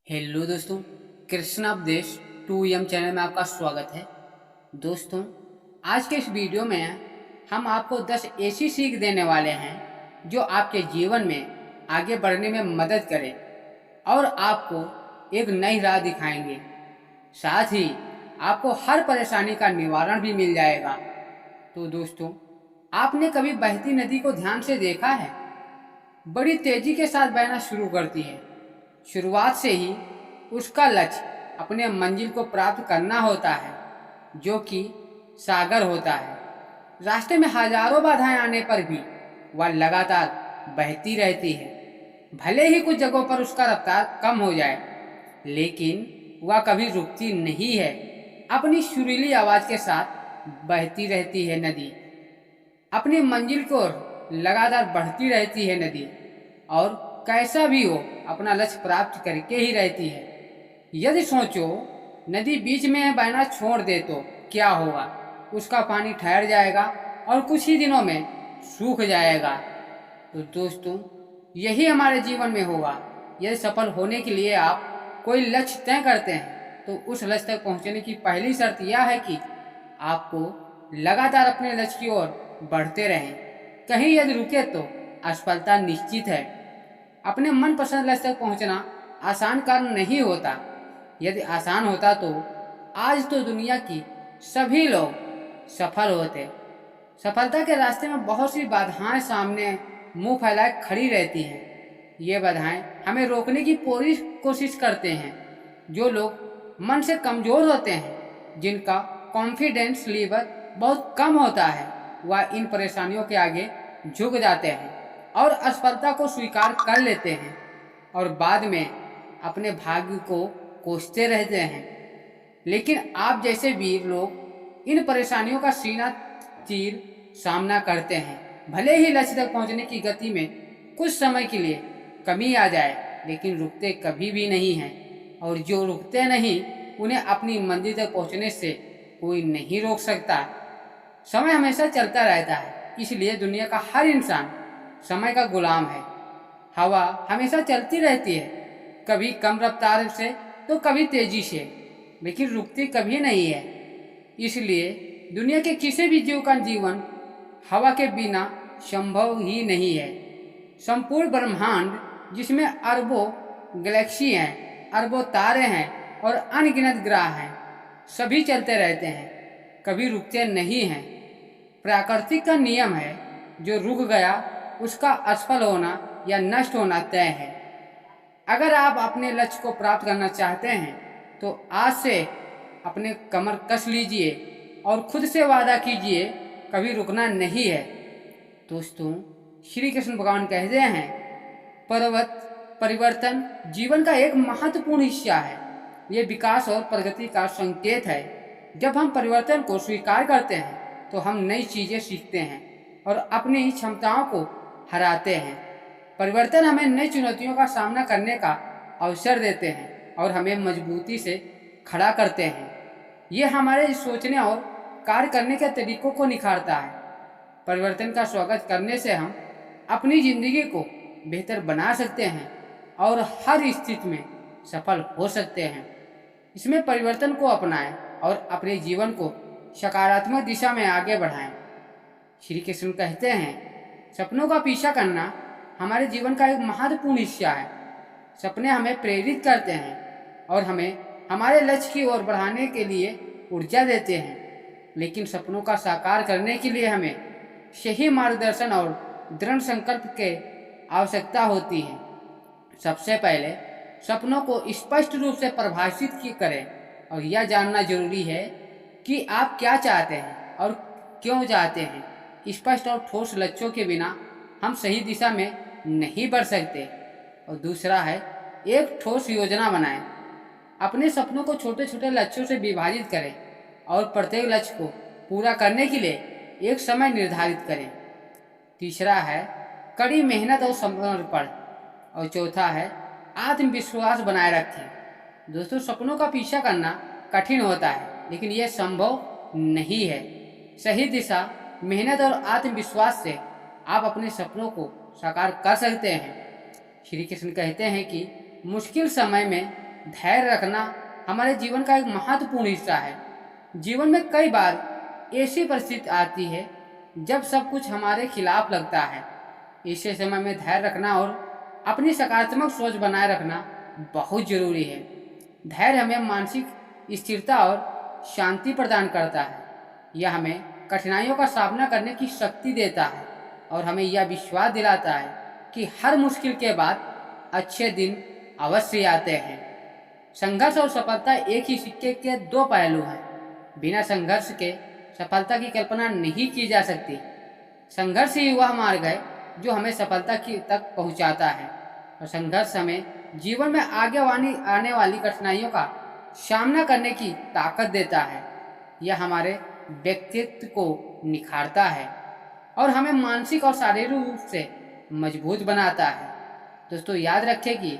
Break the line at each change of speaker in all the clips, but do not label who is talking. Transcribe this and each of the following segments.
Hello दोस्तों, कृष्णा उपदेश 2M channel में आपका स्वागत है। दोस्तों, आज के इस वीडियो में हम आपको 10 ऐसी सीख देने वाले हैं जो आपके जीवन में आगे बढ़ने में मदद करें और आपको एक नई राह दिखाएंगे। साथ ही आपको हर परेशानी का निवारण भी मिल जाएगा। तो दोस्तों, आपने कभी बहती नदी को ध्यान से देखा है? बड़ी तेजी के साथ बहना शुरू करती है। शुरुआत से ही उसका लक्ष्य अपने मंजिल को प्राप्त करना होता है, जो कि सागर होता है। रास्ते में हजारों बाधाएं आने पर भी वह लगातार बहती रहती है। भले ही कुछ जगहों पर उसका रफ्तार कम हो जाए, लेकिन वह कभी रुकती नहीं है। अपनी सुरीली आवाज के साथ बहती रहती है नदी। अपनी मंजिल को लगातार बढ़ती रहती है नदी, और कैसा भी हो अपना लक्ष्य प्राप्त करके ही रहती है। यदि सोचो नदी बीच में बहना छोड़ दे तो क्या होगा? उसका पानी ठहर जाएगा और कुछ ही दिनों में सूख जाएगा। तो दोस्तों, यही हमारे जीवन में होगा। यदि सफल होने के लिए आप कोई लक्ष्य तय करते हैं तो उस लक्ष्य तक पहुंचने की पहली शर्त यह है कि आपको लगातार अपने लक्ष्य की ओर बढ़ते रहें। कहीं यदि रुके तो असफलता निश्चित है। अपने मनपसंद लक्ष्य तक पहुंचना आसान कार्य नहीं होता। यदि आसान होता तो आज तो दुनिया की सभी लोग सफल होते। सफलता के रास्ते में बहुत सी बाधाएं सामने मुंह फैलाए खड़ी रहती हैं। ये बाधाएं हमें रोकने की पूरी कोशिश करते हैं। जो लोग मन से कमजोर होते हैं, जिनका कॉन्फिडेंस लेवल बहुत कम होता है, वह इन परेशानियों के आगे झुक जाते हैं और असफलता को स्वीकार कर लेते हैं और बाद में अपने भाग्य को कोसते रहते हैं। लेकिन आप जैसे वीर लोग इन परेशानियों का सीना चीर सामना करते हैं। भले ही लक्ष्य तक पहुंचने की गति में कुछ समय के लिए कमी आ जाए, लेकिन रुकते कभी भी नहीं हैं। और जो रुकते नहीं, उन्हें अपनी मंजिल तक पहुंचने से कोई नहीं रोक सकता। समय हमेशा चलता रहता है, इसलिए दुनिया का हर इंसान समय का गुलाम है। हवा हमेशा चलती रहती है, कभी कम रफ्तार से तो कभी तेजी से, लेकिन रुकती कभी नहीं है। इसलिए दुनिया के किसी भी जीव का जीवन हवा के बिना संभव ही नहीं है। संपूर्ण ब्रह्मांड, जिसमें अरबों गैलेक्सी हैं, अरबों तारे हैं और अनगिनत ग्रह हैं, सभी चलते रहते हैं, कभी रुकते नहीं हैं। प्राकृतिक का नियम है, जो रुक गया उसका असफल होना या नष्ट होना तय है। अगर आप अपने लक्ष्य को प्राप्त करना चाहते हैं तो आज से अपने कमर कस लीजिए और खुद से वादा कीजिए कभी रुकना नहीं है। दोस्तों, श्री कृष्ण भगवान कहते हैं, पर्वत परिवर्तन जीवन का एक महत्वपूर्ण हिस्सा है। ये विकास और प्रगति का संकेत है। जब हम परिवर्तन को स्वीकार करते हैं तो हम नई चीजें सीखते हैं और अपनी क्षमताओं को हराते हैं। परिवर्तन हमें नई चुनौतियों का सामना करने का अवसर देते हैं और हमें मजबूती से खड़ा करते हैं। ये हमारे सोचने और कार्य करने के तरीकों को निखारता है। परिवर्तन का स्वागत करने से हम अपनी जिंदगी को बेहतर बना सकते हैं और हर स्थिति में सफल हो सकते हैं। इसमें परिवर्तन को अपनाएं और अपने जीवन को सकारात्मक दिशा में आगे बढ़ाएं। श्री कृष्ण कहते हैं, सपनों का पीछा करना हमारे जीवन का एक महत्वपूर्ण हिस्सा है। सपने हमें प्रेरित करते हैं और हमें हमारे लक्ष्य की ओर बढ़ाने के लिए ऊर्जा देते हैं। लेकिन सपनों का साकार करने के लिए हमें सही मार्गदर्शन और दृढ़ संकल्प की आवश्यकता होती है। सबसे पहले सपनों को स्पष्ट रूप से परिभाषित करें और यह जानना जरूरी है कि आप क्या चाहते हैं और क्यों चाहते हैं। स्पष्ट और ठोस लक्ष्यों के बिना हम सही दिशा में नहीं बढ़ सकते। और दूसरा है, एक ठोस योजना बनाएं। अपने सपनों को छोटे छोटे लक्ष्यों से विभाजित करें और प्रत्येक लक्ष्य को पूरा करने के लिए एक समय निर्धारित करें। तीसरा है, कड़ी मेहनत और समर्पण। और चौथा है, आत्मविश्वास बनाए रखें। दोस्तों, सपनों का पीछा करना कठिन होता है, लेकिन यह संभव नहीं है। सही दिशा, मेहनत और आत्मविश्वास से आप अपने सपनों को साकार कर सकते हैं। श्री कृष्ण कहते हैं कि मुश्किल समय में धैर्य रखना हमारे जीवन का एक महत्वपूर्ण हिस्सा है। जीवन में कई बार ऐसी परिस्थिति आती है जब सब कुछ हमारे खिलाफ लगता है। ऐसे समय में धैर्य रखना और अपनी सकारात्मक सोच बनाए रखना बहुत जरूरी है। धैर्य हमें मानसिक स्थिरता और शांति प्रदान करता है। यह हमें कठिनाइयों का सामना करने की शक्ति देता है और हमें यह विश्वास दिलाता है कि हर मुश्किल के बाद अच्छे दिन अवश्य आते हैं। संघर्ष और सफलता एक ही सिक्के के दो पहलू हैं। बिना संघर्ष के सफलता की कल्पना नहीं की जा सकती। संघर्ष ही वह मार्ग है जो हमें सफलता की तक पहुंचाता है और संघर्ष हमें जीवन में आने वाली कठिनाइयों का सामना करने की ताकत देता है। यह हमारे व्यक्तित्व को निखारता है और हमें मानसिक और शारीरिक रूप से मजबूत बनाता है। दोस्तों याद रखें कि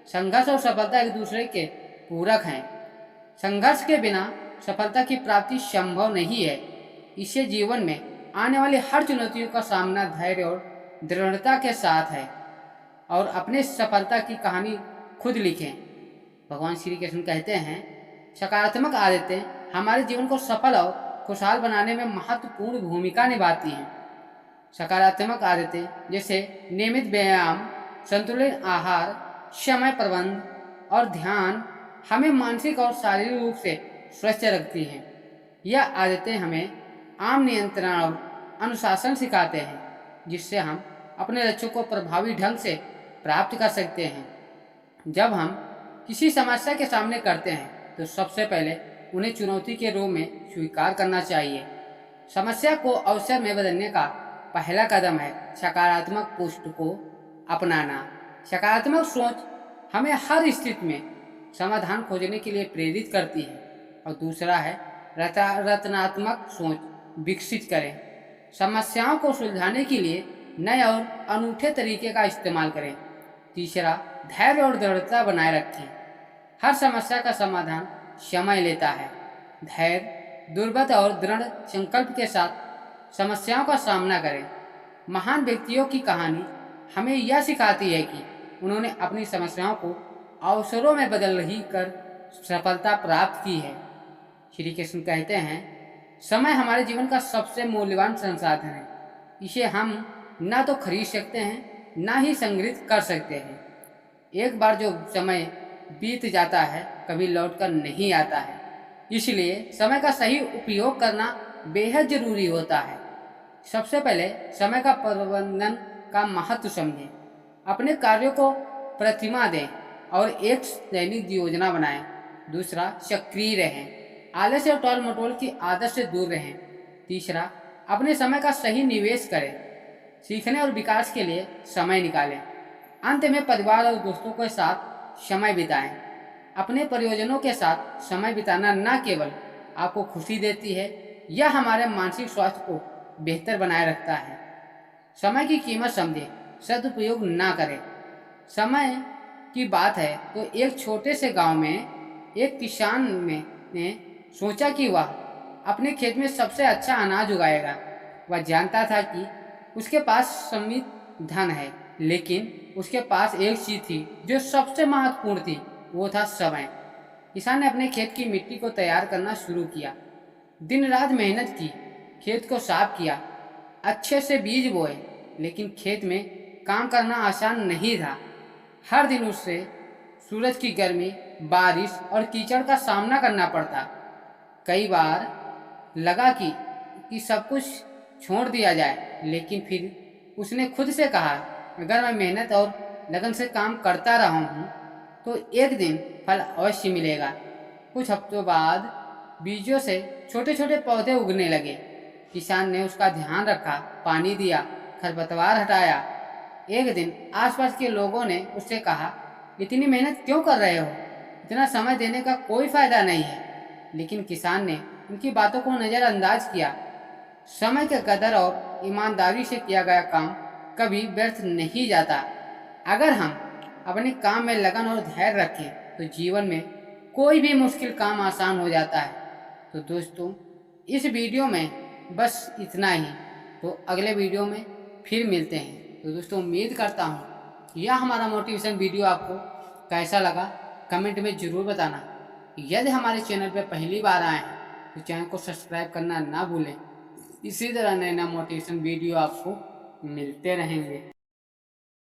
संघर्ष और सफलता एक दूसरे के पूरक हैं। संघर्ष के बिना सफलता की प्राप्ति संभव नहीं है। इससे जीवन में आने वाली हर चुनौतियों का सामना धैर्य और दृढ़ता के साथ है और अपने सफलता की कहानी खुद लिखें। भगवान श्री कृष्ण कहते हैं, सकारात्मक आदतें हमारे जीवन को सफल और खुशहाल बनाने में महत्वपूर्ण भूमिका निभाती हैं। सकारात्मक आदतें जैसे नियमित व्यायाम, संतुलित आहार, समय प्रबंधन और ध्यान हमें मानसिक और शारीरिक रूप से स्वस्थ रखती हैं। यह आदतें हमें आत्म नियंत्रण और अनुशासन सिखाते हैं, जिससे हम अपने लक्ष्यों को प्रभावी ढंग से प्राप्त कर सकते हैं। जब हम किसी समस्या के सामने करते हैं तो सबसे पहले उन्हें चुनौती के रूप में स्वीकार करना चाहिए। समस्या को अवसर में बदलने का पहला कदम है सकारात्मक पोस्ट को अपनाना। सकारात्मक सोच हमें हर स्थिति में समाधान खोजने के लिए प्रेरित करती है और दूसरा है रचनात्मक सोच विकसित करें। समस्याओं को सुलझाने के लिए नए और अनूठे तरीके का इस्तेमाल करें। तीसरा, धैर्य और दृढ़ता बनाए रखें। हर समस्या का समाधान समय लेता है। धैर्य, दुर्बल और दृढ़ संकल्प के साथ समस्याओं का सामना करें। महान व्यक्तियों की कहानी हमें यह सिखाती है कि उन्होंने अपनी समस्याओं को अवसरों में बदल ही कर सफलता प्राप्त की है। श्री कृष्ण कहते हैं, समय हमारे जीवन का सबसे मूल्यवान संसाधन है। इसे हम ना तो खरीद सकते हैं ना ही संग्रहित कर सकते हैं। एक बार जो समय बीत जाता है कभी लौटकर नहीं आता है। इसलिए समय का सही उपयोग करना बेहद जरूरी होता है। सबसे पहले समय का प्रबंधन का महत्व समझें। अपने कार्यों को प्रतिमा दें और एक दैनिक योजना बनाएं। दूसरा, सक्रिय रहें। आलस्य और टॉल मटोल की आदत से दूर रहें। तीसरा, अपने समय का सही निवेश करें। सीखने और विकास के लिए समय निकालें। अंत में परिवार और दोस्तों के साथ समय बिताएं। अपने परियोजनों के साथ समय बिताना न केवल आपको खुशी देती है, यह हमारे मानसिक स्वास्थ्य को बेहतर बनाए रखता है। समय की कीमत समझें, सदुपयोग ना करें। समय की बात है तो एक छोटे से गांव में एक किसान ने सोचा कि वह अपने खेत में सबसे अच्छा अनाज उगाएगा। वह जानता था कि उसके पास सीमित धन है, लेकिन उसके पास एक चीज थी जो सबसे महत्वपूर्ण थी, वो था समय। किसान ने अपने खेत की मिट्टी को तैयार करना शुरू किया। दिन रात मेहनत की, खेत को साफ किया, अच्छे से बीज बोए, लेकिन खेत में काम करना आसान नहीं था। हर दिन उससे सूरज की गर्मी, बारिश और कीचड़ का सामना करना पड़ता। कई बार लगा कि सब कुछ छोड़ दिया जाए, लेकिन फिर उसने खुद से कहा, अगर मैं मेहनत और लगन से काम करता रहा हूँ तो एक दिन फल अवश्य मिलेगा। कुछ हफ्तों बाद बीजों से छोटे छोटे पौधे उगने लगे। किसान ने उसका ध्यान रखा, पानी दिया, खरपतवार हटाया। एक दिन आसपास के लोगों ने उससे कहा, इतनी मेहनत क्यों कर रहे हो? इतना समय देने का कोई फायदा नहीं है। लेकिन किसान ने उनकी बातों को नज़रअंदाज किया। समय के कदर और ईमानदारी से किया गया काम कभी व्यर्थ नहीं जाता। अगर हम अपने काम में लगन और धैर्य रखें तो जीवन में कोई भी मुश्किल काम आसान हो जाता है। तो दोस्तों, इस वीडियो में बस इतना ही। तो अगले वीडियो में फिर मिलते हैं। तो दोस्तों, उम्मीद करता हूँ यह हमारा मोटिवेशन वीडियो आपको कैसा लगा कमेंट में ज़रूर बताना। यदि हमारे चैनल पर पहली बार आए हैं तो चैनल को सब्सक्राइब करना ना भूलें। इसी तरह नए नए मोटिवेशन वीडियो आपको मिलते रहेंगे।